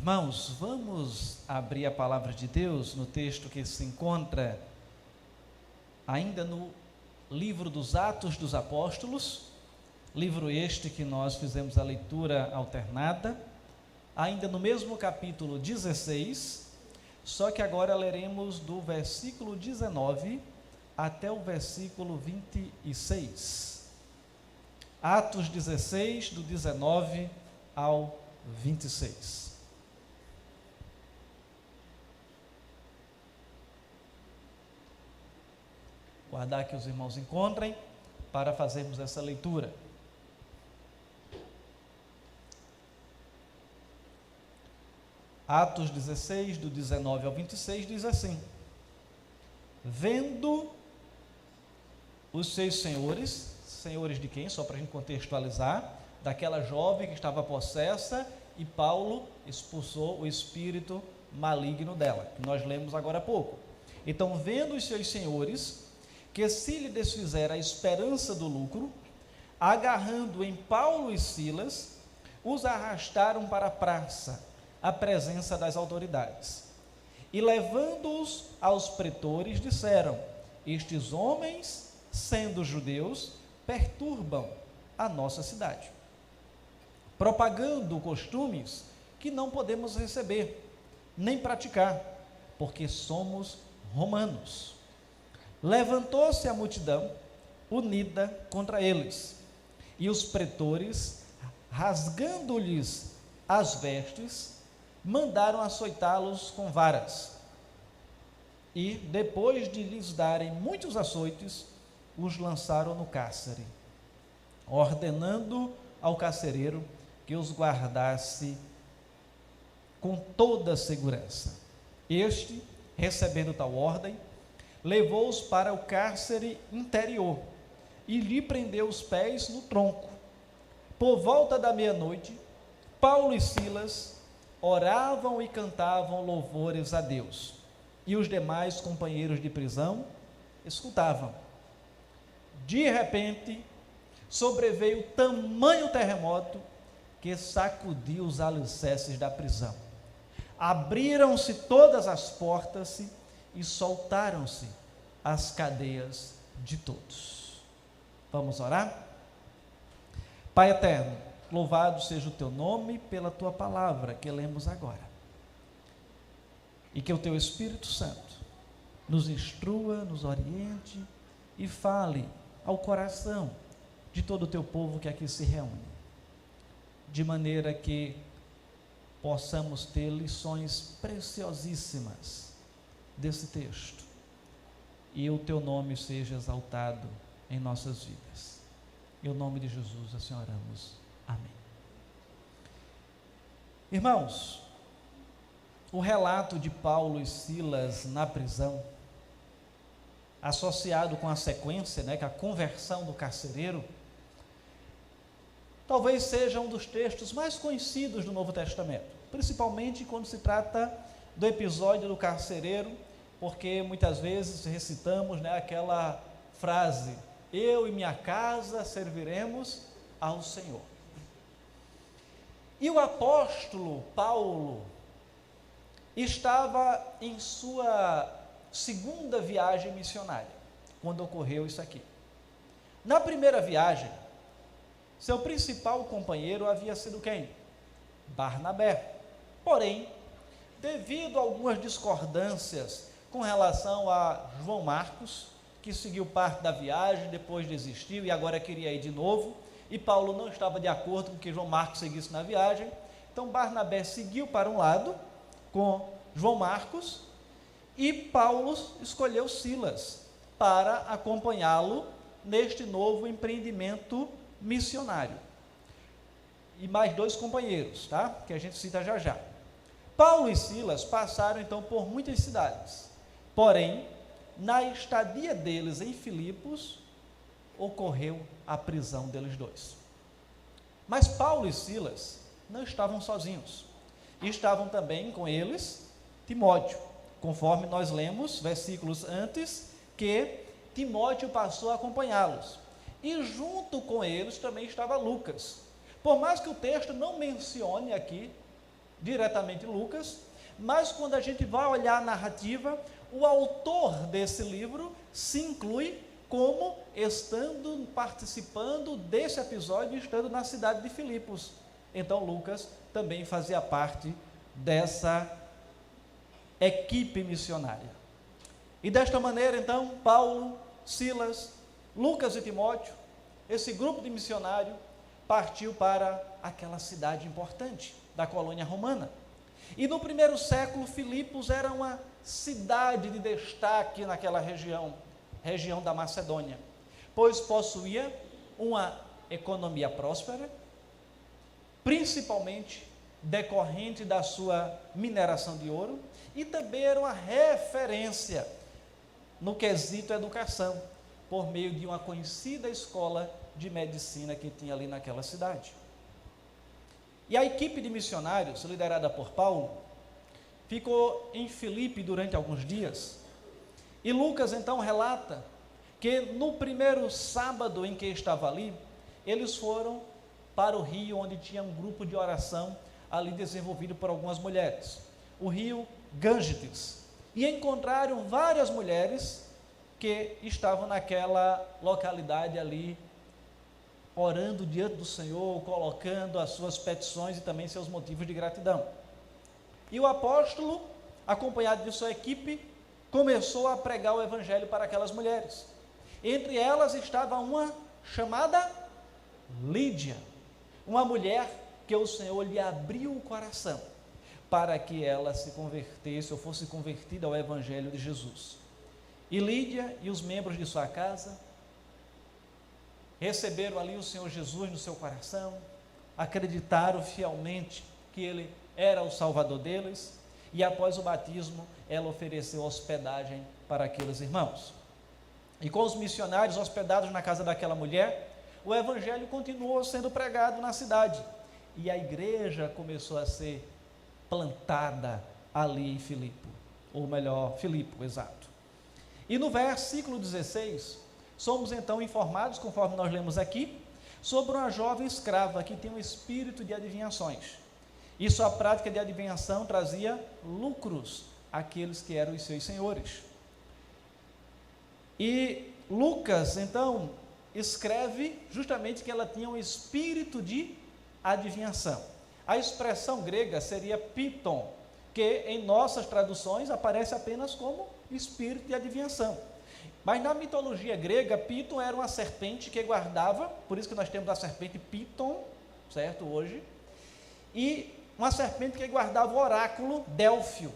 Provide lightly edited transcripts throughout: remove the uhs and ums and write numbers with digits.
Irmãos, vamos abrir a palavra de Deus no texto que se encontra ainda no livro dos Atos dos Apóstolos, livro este que nós fizemos a leitura alternada, ainda no mesmo capítulo 16, só que agora leremos do versículo 19 até o versículo 26. Atos 16, do 19 ao 26. Guardar que os irmãos encontrem para fazermos essa leitura. Atos 16, do 19 ao 26, diz assim: vendo os seus senhores de quem? Só para a gente contextualizar, daquela jovem que estava possessa, e Paulo expulsou o espírito maligno dela, que nós lemos agora há pouco. Então, vendo os seus senhores que se lhe desfizera a esperança do lucro, agarrando em Paulo e Silas, os arrastaram para a praça, à presença das autoridades. E levando-os aos pretores, disseram: estes homens, sendo judeus, perturbam a nossa cidade, propagando costumes que não podemos receber, nem praticar, porque somos romanos. Levantou-se a multidão unida contra eles, e os pretores, rasgando-lhes as vestes, mandaram açoitá-los com varas, e depois de lhes darem muitos açoites, os lançaram no cárcere, ordenando ao carcereiro que os guardasse com toda a segurança. Este, recebendo tal ordem, levou-os para o cárcere interior e lhe prendeu os pés no tronco. Por volta da meia-noite, Paulo e Silas oravam e cantavam louvores a Deus, e os demais companheiros de prisão escutavam. De repente, sobreveio tamanho terremoto que sacudiu os alicerces da prisão. Abriram-se todas as portas e soltaram-se as cadeias de todos. Vamos orar? Pai eterno, louvado seja o teu nome pela tua palavra que lemos agora. E que o teu Espírito Santo nos instrua, nos oriente e fale ao coração de todo o teu povo que aqui se reúne, de maneira que possamos ter lições preciosíssimas desse texto, e o teu nome seja exaltado em nossas vidas. Em nome de Jesus assim oramos. Amém. Irmãos, o relato de Paulo e Silas na prisão, associado com a sequência, com a conversão do carcereiro, talvez seja um dos textos mais conhecidos do Novo Testamento, principalmente quando se trata do episódio do carcereiro, porque muitas vezes recitamos aquela frase: eu e minha casa serviremos ao Senhor. E o apóstolo Paulo estava em sua segunda viagem missionária, quando ocorreu isso aqui. Na primeira viagem, seu principal companheiro havia sido quem? Barnabé. Porém, devido a algumas discordâncias com relação a João Marcos, que seguiu parte da viagem, depois desistiu e agora queria ir de novo, e Paulo não estava de acordo com que João Marcos seguisse na viagem, então Barnabé seguiu para um lado com João Marcos, e Paulo escolheu Silas para acompanhá-lo neste novo empreendimento missionário, e mais dois companheiros, que a gente cita já já. Paulo e Silas passaram então por muitas cidades, porém, na estadia deles em Filipos, ocorreu a prisão deles dois. Mas Paulo e Silas não estavam sozinhos, estavam também com eles Timóteo, conforme nós lemos versículos antes, que Timóteo passou a acompanhá-los, e junto com eles também estava Lucas. Por mais que o texto não mencione aqui diretamente Lucas, mas quando a gente vai olhar a narrativa, o autor desse livro se inclui como participando desse episódio, estando na cidade de Filipos. Então Lucas também fazia parte dessa equipe missionária. E desta maneira, então, Paulo, Silas, Lucas e Timóteo, esse grupo de missionário, partiu para aquela cidade importante da colônia romana. E no primeiro século, Filipos era uma cidade de destaque naquela região da Macedônia, pois possuía uma economia próspera, principalmente decorrente da sua mineração de ouro, e também era uma referência no quesito educação, por meio de uma conhecida escola de medicina que tinha ali naquela cidade. E a equipe de missionários, liderada por Paulo, ficou em Filipe durante alguns dias. E Lucas então relata que no primeiro sábado em que estava ali, eles foram para o rio onde tinha um grupo de oração ali desenvolvido por algumas mulheres, o rio Gângetes, e encontraram várias mulheres que estavam naquela localidade ali, orando diante do Senhor, colocando as suas petições e também seus motivos de gratidão. E o apóstolo, acompanhado de sua equipe, começou a pregar o evangelho para aquelas mulheres. Entre elas estava uma chamada Lídia, uma mulher que o Senhor lhe abriu o coração para que ela se convertesse ou fosse convertida ao evangelho de Jesus. E Lídia e os membros de sua casa receberam ali o Senhor Jesus no seu coração, acreditaram fielmente que Ele era o Salvador deles, e após o batismo, ela ofereceu hospedagem para aqueles irmãos. E com os missionários hospedados na casa daquela mulher, o evangelho continuou sendo pregado na cidade, e a igreja começou a ser plantada ali em Filipe, ou melhor, Filipe, exato. E no versículo 16, somos então informados, conforme nós lemos aqui, sobre uma jovem escrava que tem um espírito de adivinhações. E sua prática de adivinhação trazia lucros àqueles que eram os seus senhores. E Lucas, então, escreve justamente que ela tinha um espírito de adivinhação. A expressão grega seria piton, que em nossas traduções aparece apenas como espírito de adivinhação. Mas na mitologia grega, Piton era uma serpente que guardava, por isso que nós temos a serpente Piton, certo, hoje, e uma serpente que guardava o oráculo Délfio,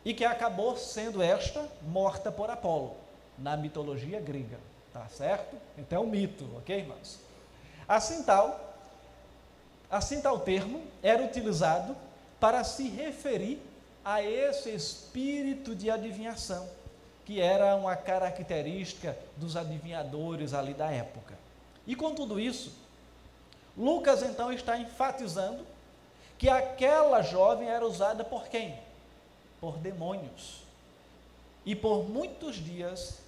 e que acabou sendo esta morta por Apolo, na mitologia grega, tá certo? Então é um mito, ok, irmãos? Assim tal termo era utilizado para se referir a esse espírito de adivinhação, que era uma característica dos adivinhadores ali da época. E com tudo isso, Lucas então está enfatizando que aquela jovem era usada por quem? Por demônios. E por muitos dias,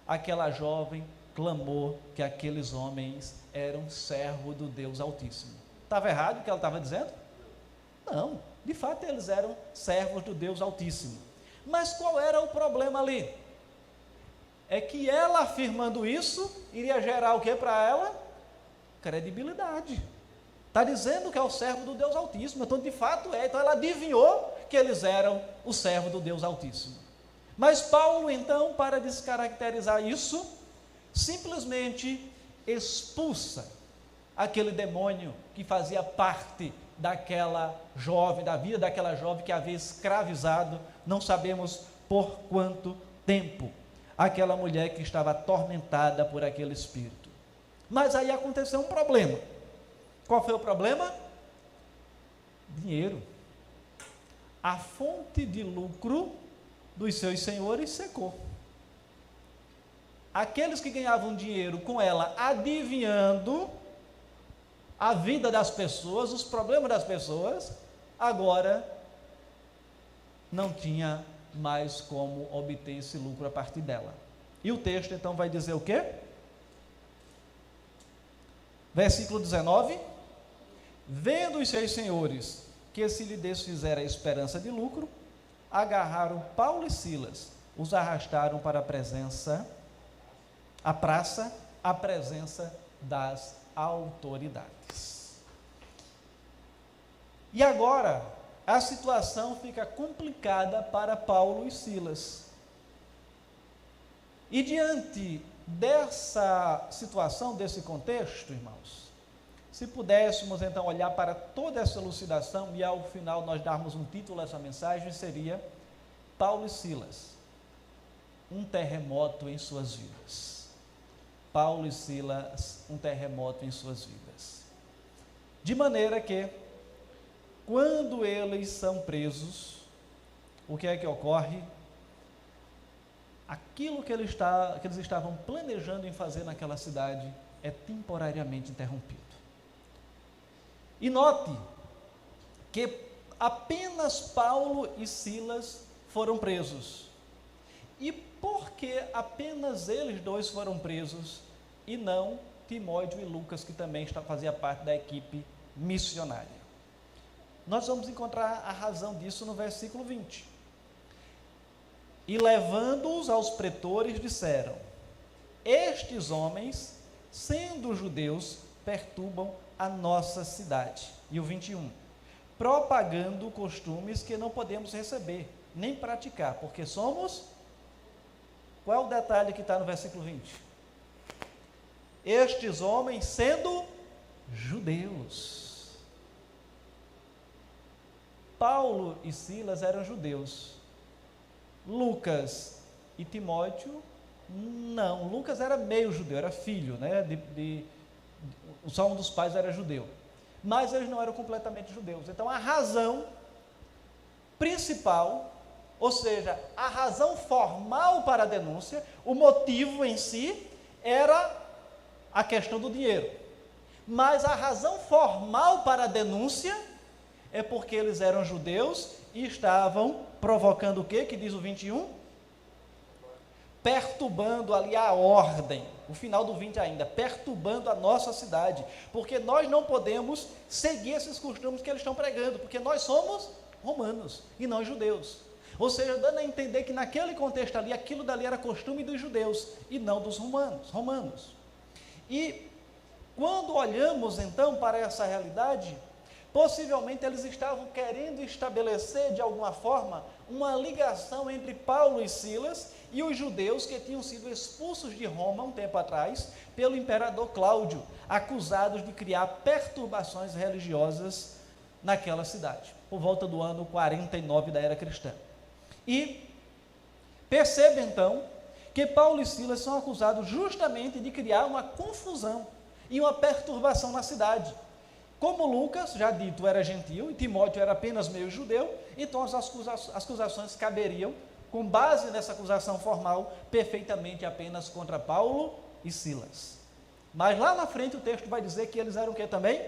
aquela jovem clamou que aqueles homens eram servos do Deus Altíssimo. Estava errado o que ela estava dizendo? Não, de fato eles eram servos do Deus Altíssimo. Mas qual era o problema ali? É que ela afirmando isso, iria gerar o que para ela? Credibilidade. Está dizendo que é o servo do Deus Altíssimo, então de fato é. Então ela adivinhou que eles eram o servo do Deus Altíssimo. Mas Paulo então, para descaracterizar isso, simplesmente expulsa aquele demônio que fazia parte daquela jovem, da vida daquela jovem que havia escravizado, não sabemos por quanto tempo, aquela mulher que estava atormentada por aquele espírito. Mas aí aconteceu um problema. Qual foi o problema? Dinheiro. A fonte de lucro dos seus senhores secou. Aqueles que ganhavam dinheiro com ela adivinhando a vida das pessoas, os problemas das pessoas, agora não tinha mais como obter esse lucro a partir dela. E o texto então vai dizer o quê? Versículo 19: vendo os seus senhores que se lhe desfizera a esperança de lucro, agarraram Paulo e Silas, os arrastaram para a praça, a presença das autoridades. E agora, a situação fica complicada para Paulo e Silas. E diante dessa situação, desse contexto, irmãos, se pudéssemos então olhar para toda essa elucidação e ao final nós darmos um título a essa mensagem, seria Paulo e Silas, um terremoto em suas vidas. Paulo e Silas, um terremoto em suas vidas. De maneira que, quando eles são presos, o que é que ocorre? Aquilo que eles estavam planejando em fazer naquela cidade é temporariamente interrompido. E note que apenas Paulo e Silas foram presos. E por que apenas eles dois foram presos e não Timóteo e Lucas, que também fazia parte da equipe missionária? Nós vamos encontrar a razão disso no versículo 20. E levando-os aos pretores, disseram: estes homens, sendo judeus, perturbam a nossa cidade. E o 21. Propagando costumes que não podemos receber, nem praticar, porque somos... Qual é o detalhe que está no versículo 20? Estes homens, sendo judeus. Paulo e Silas eram judeus. Lucas e Timóteo, não. Lucas era meio judeu, era filho, né? Só um dos pais era judeu. Mas eles não eram completamente judeus. Então a razão principal, ou seja, a razão formal para a denúncia, o motivo em si, era a questão do dinheiro. Mas a razão formal para a denúncia é porque eles eram judeus e estavam provocando o quê? Que diz o 21? Perturbando ali a ordem, o final do 20 ainda, perturbando a nossa cidade, porque nós não podemos seguir esses costumes que eles estão pregando, porque nós somos romanos e não judeus. Ou seja, dando a entender que naquele contexto ali, aquilo dali era costume dos judeus e não dos romanos. E quando olhamos então para essa realidade, possivelmente eles estavam querendo estabelecer de alguma forma uma ligação entre Paulo e Silas e os judeus que tinham sido expulsos de Roma um tempo atrás pelo imperador Cláudio, acusados de criar perturbações religiosas naquela cidade, por volta do ano 49 da era cristã. E perceba então que Paulo e Silas são acusados justamente de criar uma confusão e uma perturbação na cidade. Como Lucas, já dito, era gentil e Timóteo era apenas meio judeu, então as acusações caberiam, com base nessa acusação formal, perfeitamente apenas contra Paulo e Silas. Mas lá na frente o texto vai dizer que eles eram o que também?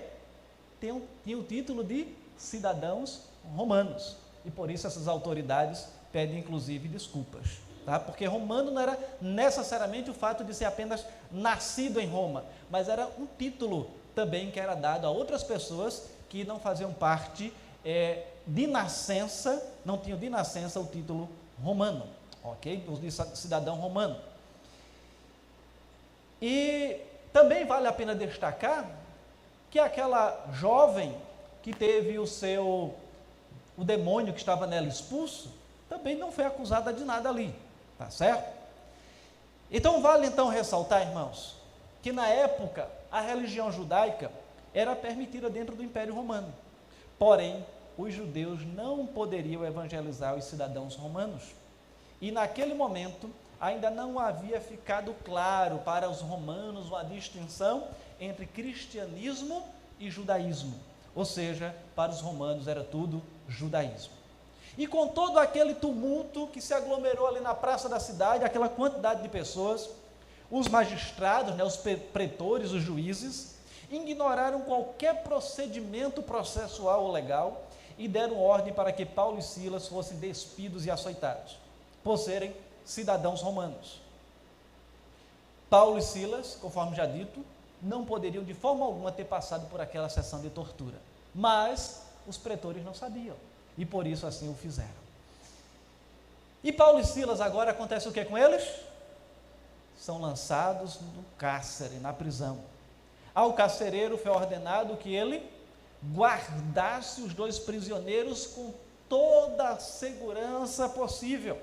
Tinham o título de cidadãos romanos. E por isso essas autoridades pedem inclusive desculpas. Tá? Porque romano não era necessariamente o fato de ser apenas nascido em Roma, mas era um título também que era dado a outras pessoas que não faziam parte de nascença, não tinham de nascença o título romano, ok? De cidadão romano. E também vale a pena destacar que aquela jovem que teve o demônio que estava nela expulso, também não foi acusada de nada ali, tá certo? Então vale então ressaltar, irmãos, que na época a religião judaica era permitida dentro do Império Romano, porém os judeus não poderiam evangelizar os cidadãos romanos, e naquele momento ainda não havia ficado claro para os romanos uma distinção entre cristianismo e judaísmo, ou seja, para os romanos era tudo judaísmo. E com todo aquele tumulto que se aglomerou ali na praça da cidade, aquela quantidade de pessoas, os magistrados, os pretores, os juízes, ignoraram qualquer procedimento processual ou legal e deram ordem para que Paulo e Silas fossem despidos e açoitados, por serem cidadãos romanos. Paulo e Silas, conforme já dito, não poderiam de forma alguma ter passado por aquela sessão de tortura, mas os pretores não sabiam, e por isso assim o fizeram. E Paulo e Silas, agora acontece o que com eles? São lançados no cárcere, na prisão. Ao carcereiro foi ordenado que ele guardasse os dois prisioneiros com toda a segurança possível,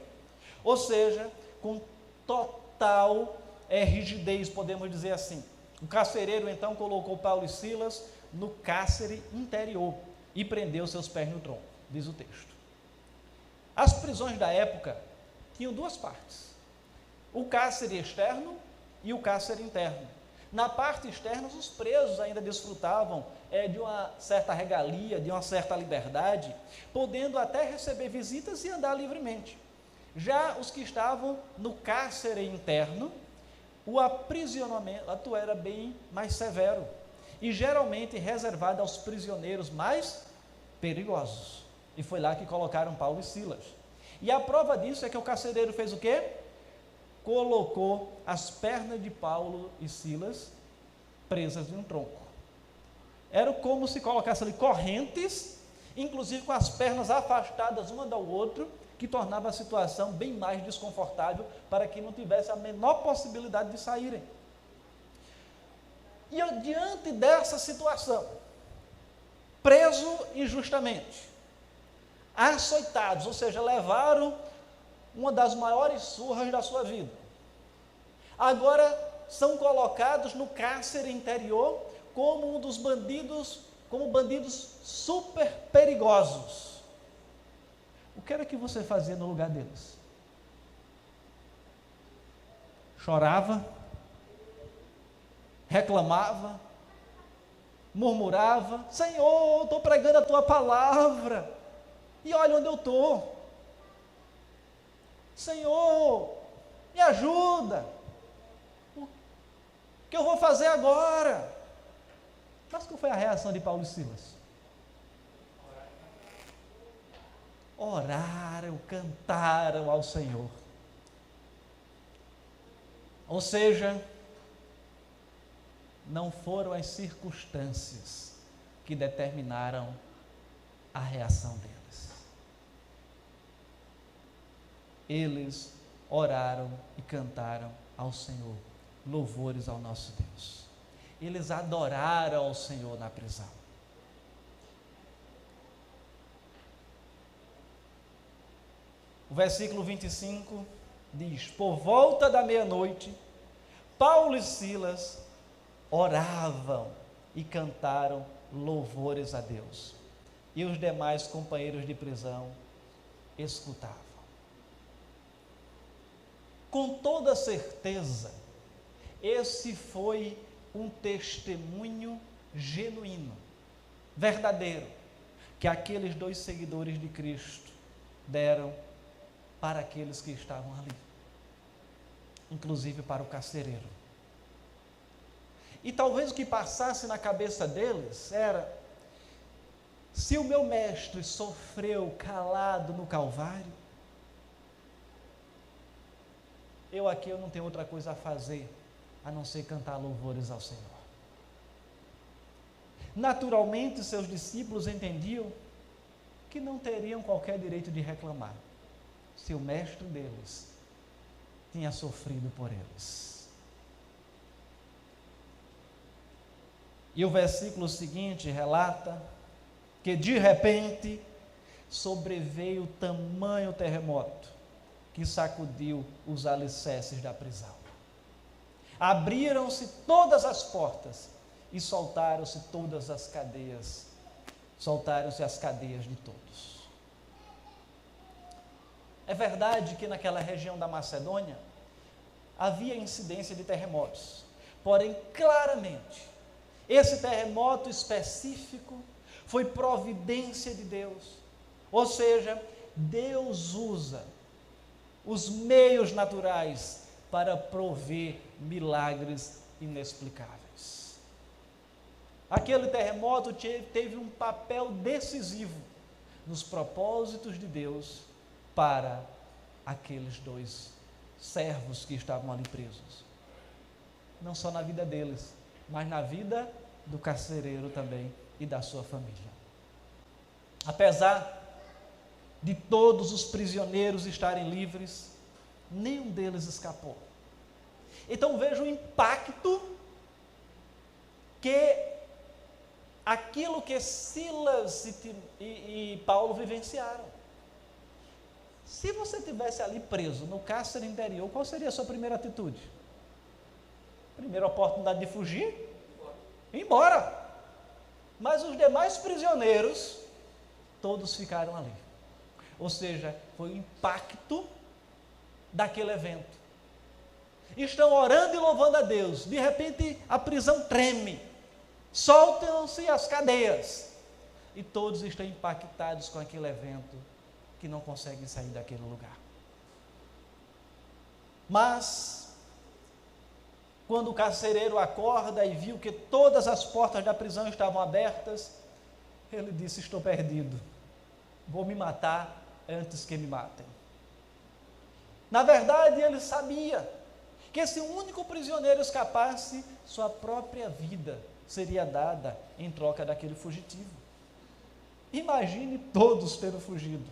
ou seja, com total rigidez, podemos dizer assim. O carcereiro então colocou Paulo e Silas no cárcere interior e prendeu seus pés no tronco, diz o texto. As prisões da época tinham duas partes: o cárcere externo e o cárcere interno. Na parte externa, os presos ainda desfrutavam de uma certa regalia, de uma certa liberdade, podendo até receber visitas e andar livremente. Já os que estavam no cárcere interno, o aprisionamento era bem mais severo e geralmente reservado aos prisioneiros mais perigosos. E foi lá que colocaram Paulo e Silas. E a prova disso é que o carcereiro fez o quê? Colocou as pernas de Paulo e Silas presas em um tronco. Era como se colocasse ali correntes, inclusive com as pernas afastadas uma do outro, que tornava a situação bem mais desconfortável para que não tivesse a menor possibilidade de saírem. E diante dessa situação, preso injustamente, açoitados, ou seja, levaram uma das maiores surras da sua vida, agora são colocados no cárcere interior como bandidos super perigosos. O que era que você fazia no lugar deles? Chorava, reclamava, murmurava: Senhor, estou pregando a tua palavra, e olha onde eu estou. Senhor, me ajuda, o que eu vou fazer agora? Mas qual foi a reação de Paulo e Silas? Oraram, cantaram ao Senhor. Ou seja, não foram as circunstâncias que determinaram a reação deles. Eles oraram e cantaram ao Senhor, louvores ao nosso Deus. Eles adoraram ao Senhor na prisão. O versículo 25 diz: por volta da meia-noite, Paulo e Silas oravam e cantaram louvores a Deus, e os demais companheiros de prisão escutavam. Com toda certeza, esse foi um testemunho genuíno, verdadeiro, que aqueles dois seguidores de Cristo deram para aqueles que estavam ali, inclusive para o carcereiro. E talvez o que passasse na cabeça deles era: se o meu mestre sofreu calado no Calvário, eu não tenho outra coisa a fazer a não ser cantar louvores ao Senhor. Naturalmente, seus discípulos entendiam que não teriam qualquer direito de reclamar se o mestre deles tinha sofrido por eles. E o versículo seguinte relata que de repente sobreveio tamanho terremoto que sacudiu os alicerces da prisão. Abriram-se todas as portas e soltaram-se todas as cadeias, soltaram-se as cadeias de todos. É verdade que naquela região da Macedônia havia incidência de terremotos, porém, claramente, esse terremoto específico foi providência de Deus, ou seja, Deus usa os meios naturais para prover milagres inexplicáveis. Aquele terremoto teve um papel decisivo nos propósitos de Deus para aqueles dois servos que estavam ali presos. Não só na vida deles, mas na vida do carcereiro também e da sua família. Apesar de todos os prisioneiros estarem livres, nenhum deles escapou. Então veja o impacto que aquilo que Silas e Paulo vivenciaram. Se você tivesse ali preso no cárcere interior, qual seria a sua primeira atitude? Primeira oportunidade de fugir? Ir embora. Mas os demais prisioneiros, todos ficaram ali. Ou seja, foi o impacto daquele evento. Estão orando e louvando a Deus. De repente, a prisão treme. Soltam-se as cadeias. E todos estão impactados com aquele evento, que não conseguem sair daquele lugar. Mas, quando o carcereiro acorda e viu que todas as portas da prisão estavam abertas, ele disse: estou perdido. Vou me matar antes que me matem. Na verdade, ele sabia que se um único prisioneiro escapasse, sua própria vida seria dada em troca daquele fugitivo. Imagine todos tendo fugido.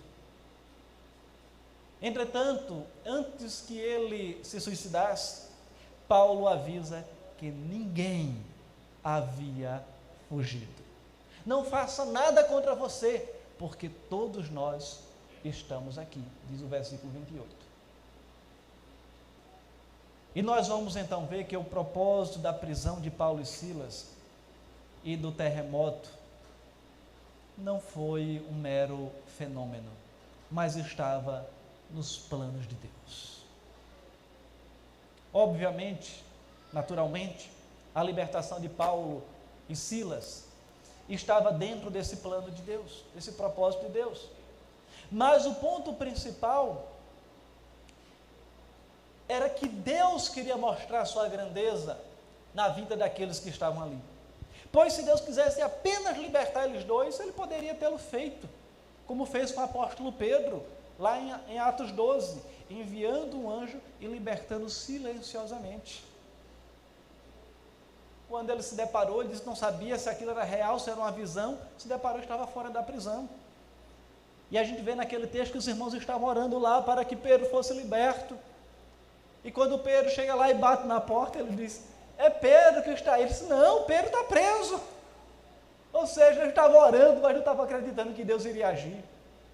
Entretanto, antes que ele se suicidasse, Paulo avisa que ninguém havia fugido. Não faça nada contra você, porque todos nós estamos aqui, diz o versículo 28. E nós vamos então ver que o propósito da prisão de Paulo e Silas e do terremoto não foi um mero fenômeno, mas estava nos planos de Deus. Obviamente, naturalmente, a libertação de Paulo e Silas estava dentro desse plano de Deus, desse propósito de Deus. Mas o ponto principal era que Deus queria mostrar a sua grandeza na vida daqueles que estavam ali. Pois se Deus quisesse apenas libertar eles dois, ele poderia tê-lo feito, como fez com o apóstolo Pedro, lá em Atos 12, enviando um anjo e libertando silenciosamente. Quando ele se deparou, ele disse que não sabia se aquilo era real, se era uma visão, se deparou que estava fora da prisão. E a gente vê naquele texto que os irmãos estavam orando lá para que Pedro fosse liberto. E quando Pedro chega lá e bate na porta, ele diz: é Pedro que está aí. Ele disse: não, Pedro está preso. Ou seja, ele estava orando, mas não estava acreditando que Deus iria agir.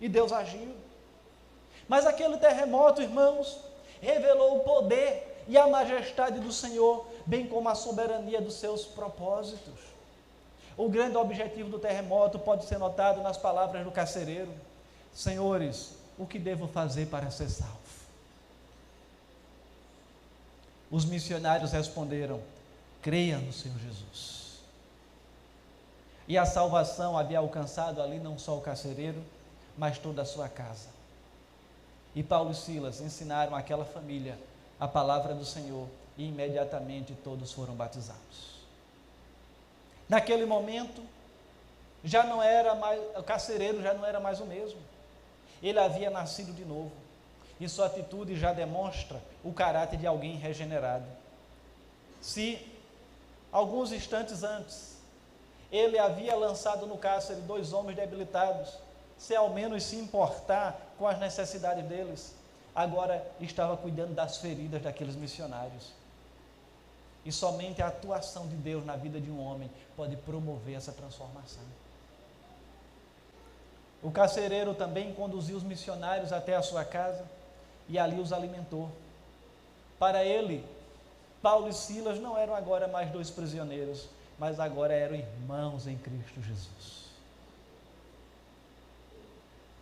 E Deus agiu. Mas aquele terremoto, irmãos, revelou o poder e a majestade do Senhor, bem como a soberania dos seus propósitos. O grande objetivo do terremoto pode ser notado nas palavras do carcereiro: Senhores, o que devo fazer para ser salvo? Os missionários responderam: creia no Senhor Jesus. E a salvação havia alcançado ali não só o carcereiro, mas toda a sua casa. E Paulo e Silas ensinaram àquela família a palavra do Senhor, e imediatamente todos foram batizados. Naquele momento, já não era mais, o carcereiro já não era mais o mesmo. Ele havia nascido de novo, e sua atitude já demonstra o caráter de alguém regenerado. Se, alguns instantes antes, ele havia lançado no cárcere 2 homens debilitados, sem ao menos se importar com as necessidades deles, agora estava cuidando das feridas daqueles missionários. E somente a atuação de Deus na vida de um homem pode promover essa transformação. O carcereiro também conduziu os missionários até a sua casa e ali os alimentou. Para ele, Paulo e Silas não eram agora mais 2 prisioneiros, mas agora eram irmãos em Cristo Jesus.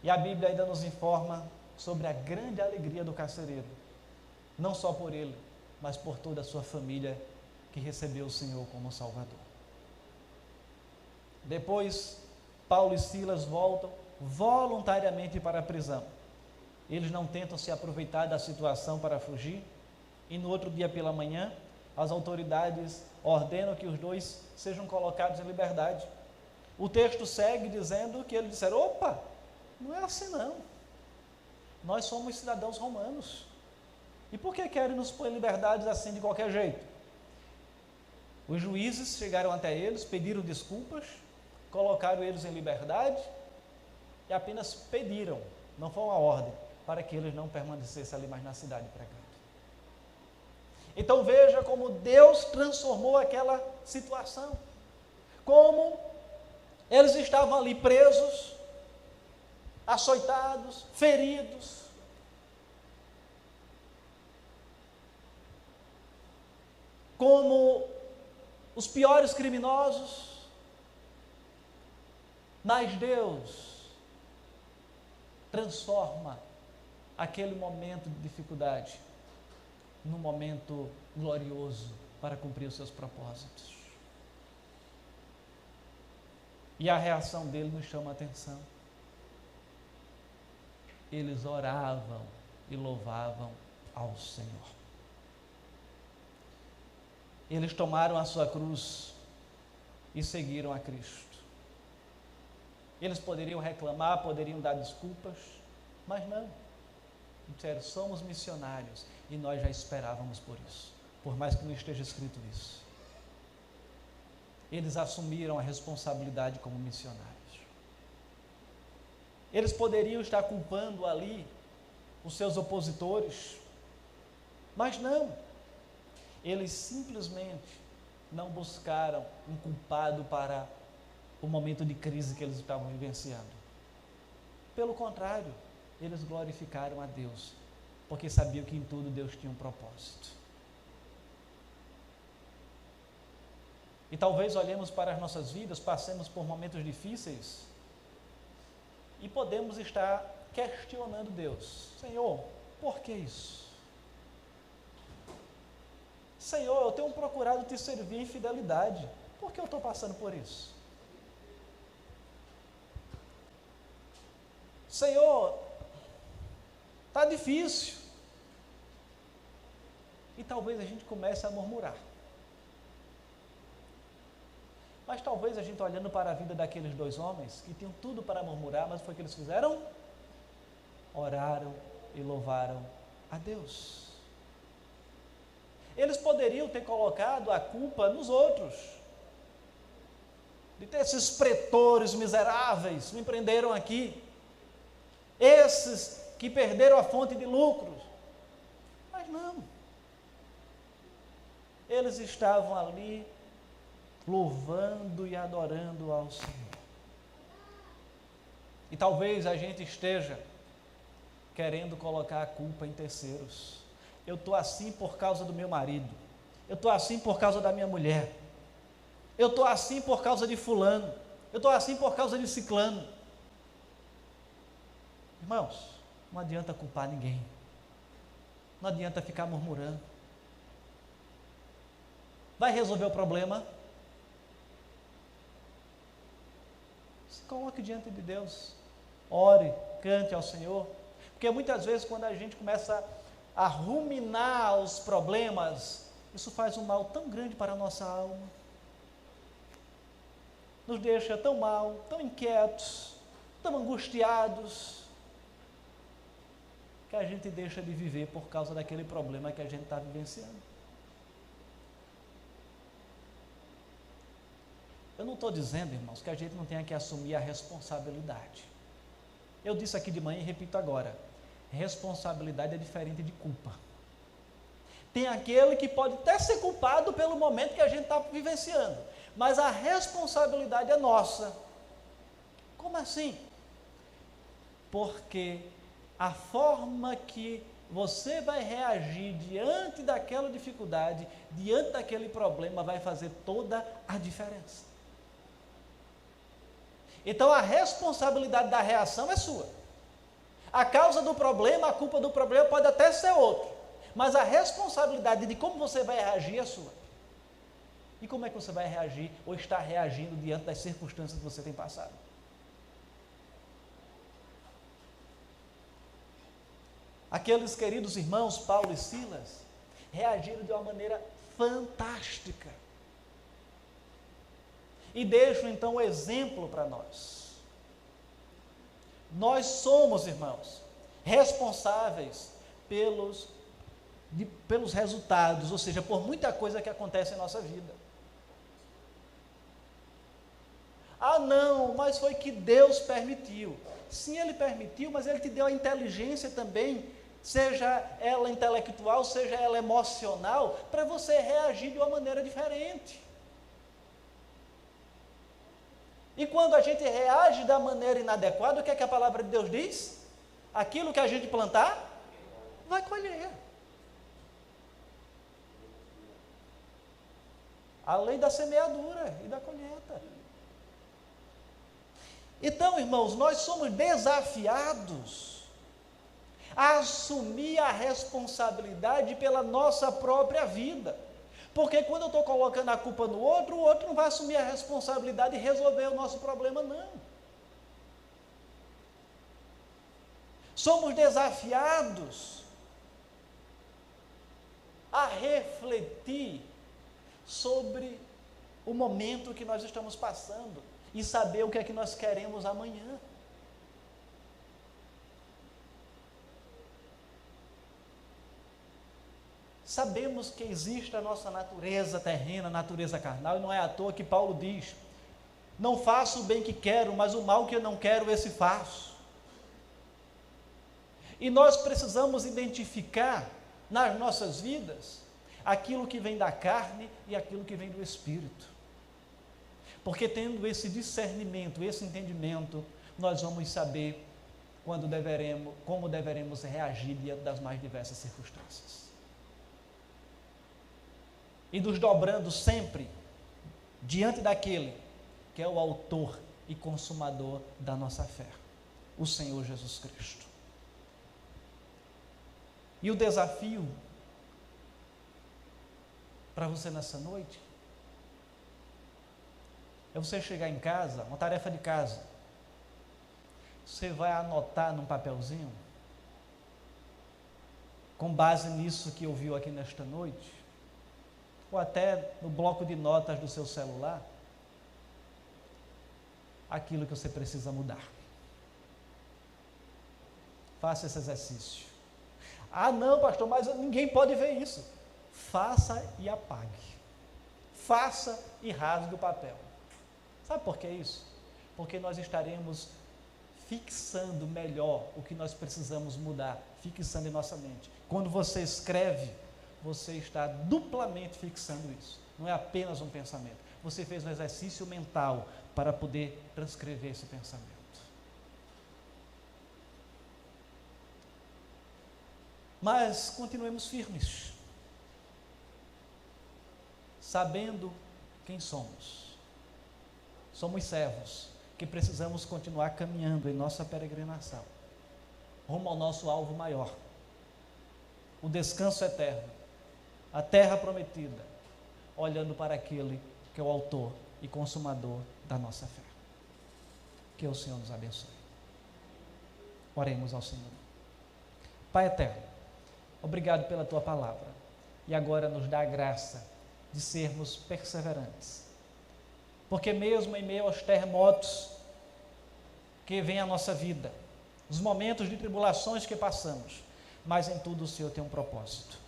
E a Bíblia ainda nos informa sobre a grande alegria do carcereiro, não só por ele, mas por toda a sua família que recebeu o Senhor como Salvador. Depois, Paulo e Silas voltam voluntariamente para a prisão. Eles não tentam se aproveitar da situação para fugir, e no outro dia pela manhã, as autoridades ordenam que os 2 sejam colocados em liberdade. O texto segue dizendo que eles disseram: opa, não é assim não, nós somos cidadãos romanos, e por que querem nos pôr em liberdade assim de qualquer jeito? Os juízes chegaram até eles, pediram desculpas, colocaram eles em liberdade, e apenas pediram, não foi uma ordem, para que eles não permanecessem ali mais na cidade pregando. Então veja como Deus transformou aquela situação, como eles estavam ali presos, açoitados, feridos, como os piores criminosos, mas Deus transforma aquele momento de dificuldade num momento glorioso para cumprir os seus propósitos. E a reação dele nos chama a atenção. Eles oravam e louvavam ao Senhor. Eles tomaram a sua cruz e seguiram a Cristo. Eles poderiam reclamar, poderiam dar desculpas, mas não. Disseram, somos missionários e nós já esperávamos por isso, por mais que não esteja escrito isso. Eles assumiram a responsabilidade como missionários. Eles poderiam estar culpando ali os seus opositores, mas não. Eles simplesmente não buscaram um culpado para o momento de crise que eles estavam vivenciando. Pelo contrário, eles glorificaram a Deus, porque sabiam que em tudo Deus tinha um propósito. E talvez olhemos para as nossas vidas, passemos por momentos difíceis e podemos estar questionando Deus. Senhor, por que isso? Senhor, eu tenho procurado te servir em fidelidade. Por que eu estou passando por isso? Senhor, está difícil. E talvez a gente comece a murmurar. Mas talvez a gente olhando para a vida daqueles dois homens, que tinham tudo para murmurar, mas foi o que eles fizeram? Oraram e louvaram a Deus. Eles poderiam ter colocado a culpa nos outros, de ter esses pretores miseráveis, me prenderam aqui, esses que perderam a fonte de lucros, mas não, eles estavam ali louvando e adorando ao Senhor. E talvez a gente esteja querendo colocar a culpa em terceiros. Eu estou assim por causa do meu marido, eu estou assim por causa da minha mulher, eu estou assim por causa de fulano, eu estou assim por causa de ciclano. Irmãos, não adianta culpar ninguém, não adianta ficar murmurando. Vai resolver o problema? Se coloque diante de Deus, ore, cante ao Senhor, porque muitas vezes quando a gente começa a ruminar os problemas, isso faz um mal tão grande para a nossa alma, nos deixa tão mal, tão inquietos, tão angustiados, que a gente deixa de viver por causa daquele problema que a gente está vivenciando. Eu não estou dizendo, irmãos, que a gente não tenha que assumir a responsabilidade. Eu disse aqui de manhã e repito agora, responsabilidade é diferente de culpa. Tem aquele que pode até ser culpado pelo momento que a gente está vivenciando, mas a responsabilidade é nossa. Como assim? Porque a forma que você vai reagir diante daquela dificuldade, diante daquele problema, vai fazer toda a diferença. Então a responsabilidade da reação é sua. A causa do problema, a culpa do problema pode até ser outro, mas a responsabilidade de como você vai reagir é sua. E como é que você vai reagir ou está reagindo diante das circunstâncias que você tem passado? Aqueles queridos irmãos, Paulo e Silas, reagiram de uma maneira fantástica. E deixam então o exemplo para nós. Nós somos, irmãos, responsáveis pelos resultados, ou seja, por muita coisa que acontece em nossa vida. Ah não, mas foi que Deus permitiu. Sim, Ele permitiu, mas Ele te deu a inteligência também, seja ela intelectual, seja ela emocional, para você reagir de uma maneira diferente. E quando a gente reage da maneira inadequada, o que é que a palavra de Deus diz? Aquilo que a gente plantar, vai colher. A lei da semeadura e da colheita. Então, irmãos, nós somos desafiados a assumir a responsabilidade pela nossa própria vida. Porque quando eu estou colocando a culpa no outro, o outro não vai assumir a responsabilidade e resolver o nosso problema, não. Somos desafiados a refletir sobre o momento que nós estamos passando e saber o que é que nós queremos amanhã. Sabemos que existe a nossa natureza terrena, a natureza carnal, e não é à toa que Paulo diz: não faço o bem que quero, mas o mal que eu não quero, esse faço. E nós precisamos identificar nas nossas vidas aquilo que vem da carne e aquilo que vem do Espírito. Porque tendo esse discernimento, esse entendimento, nós vamos saber como deveremos reagir diante das mais diversas circunstâncias. E nos dobrando sempre diante daquele que é o autor e consumador da nossa fé, o Senhor Jesus Cristo. E o desafio para você nessa noite é você chegar em casa, uma tarefa de casa, você vai anotar num papelzinho, com base nisso que ouviu aqui nesta noite, ou até no bloco de notas do seu celular, aquilo que você precisa mudar. Faça esse exercício. Ah, não, pastor, mas ninguém pode ver isso. Faça e apague. Faça e rasgue o papel. Sabe por que isso? Porque nós estaremos fixando melhor o que nós precisamos mudar, fixando em nossa mente. Quando você escreve, você está duplamente fixando isso. Não é apenas um pensamento. Você fez um exercício mental para poder transcrever esse pensamento. Mas continuemos firmes, sabendo quem somos. Somos servos que precisamos continuar caminhando em nossa peregrinação, rumo ao nosso alvo maior, o descanso eterno, a terra prometida, olhando para aquele que é o autor e consumador da nossa fé. Que o Senhor nos abençoe. Oremos ao Senhor. Pai eterno, obrigado pela tua palavra, e agora nos dá a graça de sermos perseverantes, porque mesmo em meio aos terremotos que vêm à nossa vida, os momentos de tribulações que passamos, mas em tudo o Senhor tem um propósito.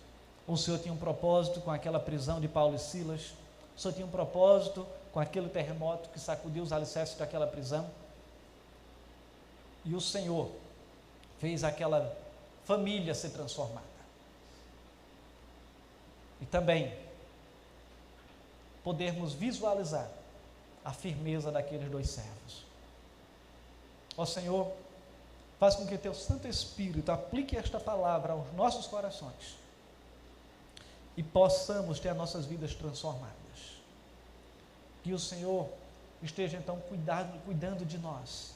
O Senhor tinha um propósito com aquela prisão de Paulo e Silas, o Senhor tinha um propósito com aquele terremoto que sacudiu os alicerces daquela prisão, e o Senhor fez aquela família ser transformada. E também podermos visualizar a firmeza daqueles dois servos. Ó Senhor, faz com que teu Santo Espírito aplique esta palavra aos nossos corações e possamos ter as nossas vidas transformadas. Que o Senhor esteja então cuidando de nós,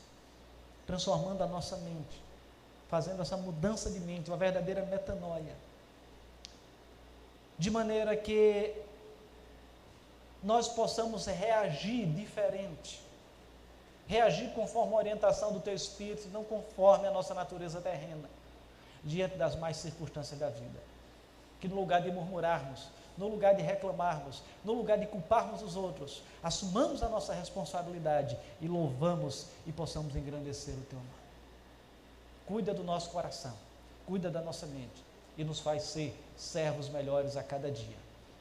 transformando a nossa mente, fazendo essa mudança de mente, uma verdadeira metanoia, de maneira que nós possamos reagir diferente, reagir conforme a orientação do teu Espírito, não conforme a nossa natureza terrena, diante das mais circunstâncias da vida. Que no lugar de murmurarmos, no lugar de reclamarmos, no lugar de culparmos os outros, assumamos a nossa responsabilidade e louvamos e possamos engrandecer o teu nome. Cuida do nosso coração, cuida da nossa mente e nos faz ser servos melhores a cada dia.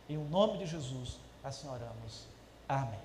Em o nome de Jesus, assim oramos. Amém.